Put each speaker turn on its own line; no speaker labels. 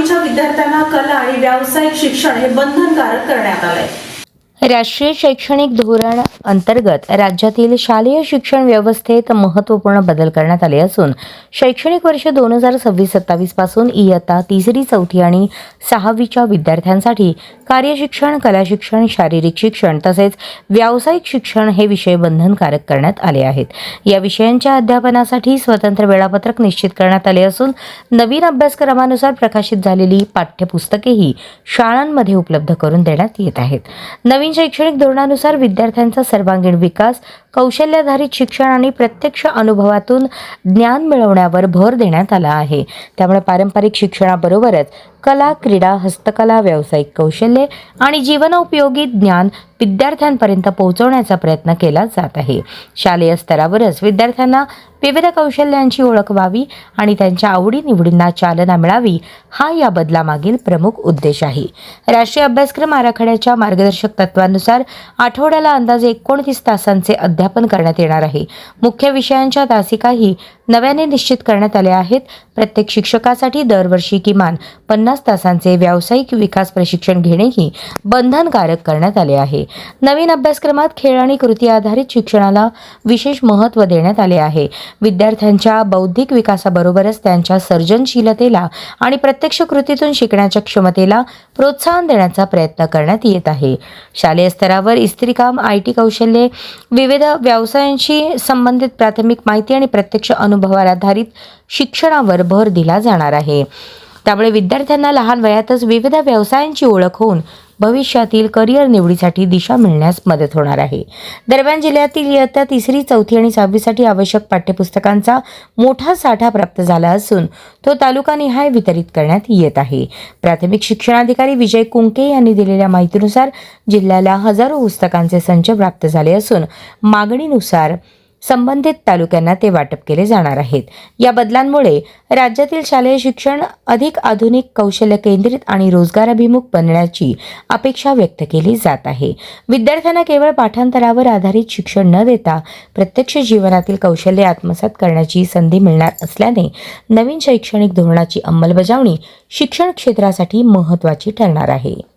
9वीच्या विद्यार्थ्यांना कला आणि व्यावसायिक शिक्षण हे बंधनकारक करण्यात आलंय।
राष्ट्रीय शैक्षणिक धोरण अंतर्गत राज्यातील शालेय शिक्षण व्यवस्थेत महत्त्वपूर्ण बदल करण्यात आले असून शैक्षणिक वर्ष 2026-27 पासून इयत्ता 3री 4थी आणि 6वीच्या विद्यार्थ्यांसाठी कार्यशिक्षण, कला शिक्षण, शारीरिक शिक्षण तसेच व्यावसायिक शिक्षण हे विषय बंधनकारक करण्यात आले आहेत। या विषयांच्या अध्यापनासाठी स्वतंत्र वेळापत्रक निश्चित करण्यात आले असून नवीन अभ्यासक्रमानुसार प्रकाशित झालेली पाठ्यपुस्तकेही शाळांमध्ये उपलब्ध करून देण्यात येत आहेत। नवीन शैक्षणिक धोरणानुसार विद्यार्थ्यांचा सर्वांगीण विकास, कौशल्याधारित शिक्षण आणि प्रत्यक्ष अनुभवातून ज्ञान मिळवण्यावर भर देण्यात आला आहे। त्यामुळे पारंपरिक शिक्षणाबरोबरच कला, क्रीडा, हस्तकला, व्यावसायिक कौशल्ये आणि जीवनोपयोगी ज्ञान विद्यार्थ्यांपर्यंत पोहोचवण्याचा प्रयत्न केला जात आहे। शालेय स्तरावरच विद्यार्थ्यांना विविध कौशल्यांची ओळख व्हावी आणि त्यांच्या आवडी-निवडींना चालना मिळावी, हा या बदलामागील प्रमुख उद्देश आहे। राष्ट्रीय अभ्यासक्रम आराखड्याच्या मार्गदर्शक तत्वांनुसार आठवड्याला अंदाजे 29 तासांचे अध्यापन करण्यात येणार आहे। मुख्य विषयांच्या तासिकाही नव्याने निश्चित करण्यात आल्या आहेत। प्रत्येक शिक्षकासाठी दरवर्षी किमान 50 तासांचे व्यावसायिक विकास प्रशिक्षण घेणेही बंधनकारक करण्यात आले आहे। नवीन अभ्यासक्रमात खेळ आणि कृती आधारित शिक्षणाला विशेष महत्त्व देण्यात आले आहे। विद्यार्थ्यांच्या बौद्धिक विकासाबरोबरच त्यांच्या सर्जनशीलतेला आणि प्रत्यक्ष कृतीतून शिकण्याच्या क्षमतेला प्रोत्साहन देण्याचा प्रयत्न करण्यात येत आहे। शालेय स्तरावर इस्त्रीकाम, IT कौशल्ये, विविध व्यवसायांशी संबंधित प्राथमिक माहिती आणि प्रत्यक्ष अनुभवावर आधारित शिक्षणावर भर दिला जाणार आहे। त्यामुळे विद्यार्थ्यांना लहान वयातच विविध व्यवसायांची ओळख होऊन भविष्यातील करिअर निवडीसाठी दिशा मिळण्यास मदत होणार आहे। दरम्यान जिल्ह्यातील इयत्ता 3री, 4थी आणि 6वीसाठी आवश्यक पाठ्यपुस्तकांचा मोठा साठा प्राप्त झाला असून तो तालुकानिहाय वितरित करण्यात येत आहे। प्राथमिक शिक्षणाधिकारी विजय कुंके यांनी दिलेल्या माहितीनुसार जिल्ह्याला हजारो पुस्तकांचे संच प्राप्त झाले असून मागणीनुसार संबंधित तालुक्यांना ते वाटप केले जाणार आहेत। या बदलांमुळे राज्यातील शालेय शिक्षण अधिक आधुनिक, कौशल्य केंद्रित आणि रोजगाराभिमुख बनण्याची अपेक्षा व्यक्त केली जात आहे। विद्यार्थ्यांना केवळ पाठांतरावर आधारित शिक्षण न देता प्रत्यक्ष जीवनातील कौशल्ये आत्मसात करण्याची संधी मिळणार असल्याने नवीन शैक्षणिक धोरणाची अंमलबजावणी शिक्षण क्षेत्रासाठी महत्त्वाची ठरणार आहे।